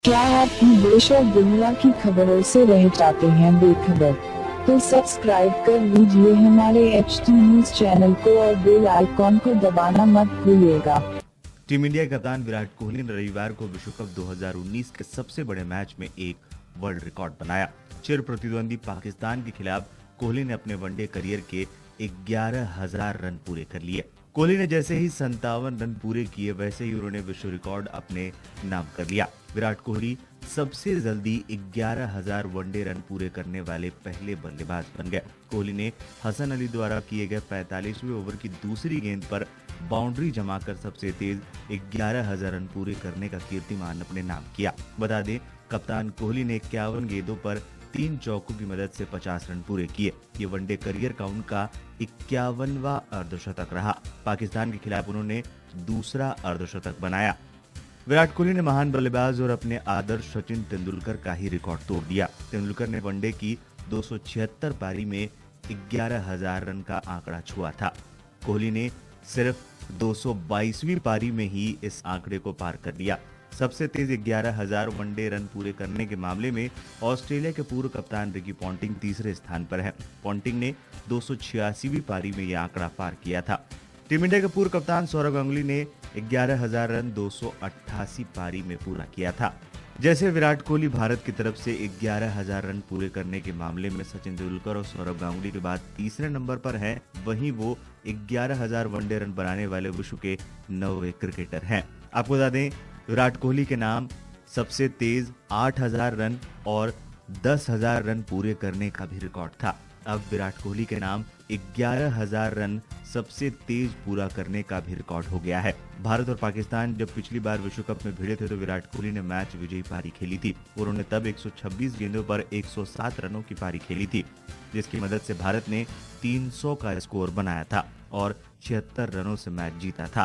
क्या आप देश और दुनिया की खबरों से रह जाते हैं बेखबर? तो सब्सक्राइब कर लीजिए हमारे HT न्यूज चैनल को और बेल आइकॉन को दबाना मत भूलिएगा। टीम इंडिया के कप्तान विराट कोहली ने रविवार को विश्व कप 2019 के सबसे बड़े मैच में एक वर्ल्ड रिकॉर्ड बनाया। चिर प्रतिद्वंदी पाकिस्तान के खिलाफ कोहली ने अपने वनडे करियर के 11,000 रन पूरे कर लिए। कोहली ने जैसे ही 57 रन पूरे किए वैसे ही उन्होंने विश्व रिकॉर्ड अपने नाम कर लिया। विराट कोहली सबसे जल्दी 11,000 वनडे रन पूरे करने वाले पहले बल्लेबाज बन गए। कोहली ने हसन अली द्वारा किए गए 45वें ओवर की दूसरी गेंद पर बाउंड्री जमाकर सबसे तेज 11,000 रन पूरे करने का कीर्तिमान अपने नाम किया। बता दें, कप्तान कोहली ने 51 गेंदों पर 3 चौकों की मदद से 50 रन पूरे किए। ये वनडे करियर का उनका 51वां अर्धशतक रहा। पाकिस्तान के खिलाफ उन्होंने दूसरा अर्धशतक बनाया। विराट कोहली ने महान बल्लेबाज और अपने आदर्श सचिन तेंदुलकर का ही रिकॉर्ड तोड़ दिया। तेंदुलकर ने वनडे की 276 पारी में 11,000 रन का आंकड़ा छुआ था। कोहली ने सिर्फ 222वीं पारी में ही इस आंकड़े को पार कर लिया। सबसे तेज 11,000 वनडे रन पूरे करने के मामले में ऑस्ट्रेलिया के पूर्व कप्तान रिकी पॉन्टिंग तीसरे स्थान पर है। पॉन्टिंग ने 286वीं पारी में यह आंकड़ा पार किया था। टीम इंडिया के पूर्व कप्तान सौरव गांगुली ने 11,000 रन 288 पारी में पूरा किया था। जैसे विराट कोहली भारत की तरफ से 11,000 रन पूरे करने के मामले में सचिन तेंदुलकर और सौरव गांगुली के बाद तीसरे नंबर पर हैं, वहीं वो 11,000 वनडे रन बनाने वाले विश्व के 9वें क्रिकेटर हैं। आपको बता दें, विराट कोहली के नाम सबसे तेज 8,000 रन और 10,000 रन पूरे करने का भी रिकॉर्ड था। अब विराट कोहली के नाम 11,000 रन सबसे तेज पूरा करने का भी रिकॉर्ड हो गया है। भारत और पाकिस्तान जब पिछली बार विश्व कप में भिड़े थे तो विराट कोहली ने मैच विजयी पारी खेली थी। उन्होंने तब 126 गेंदों पर 107 रनों की पारी खेली थी, जिसकी मदद से भारत ने 300 का स्कोर बनाया था और 76 रनों से मैच जीता था।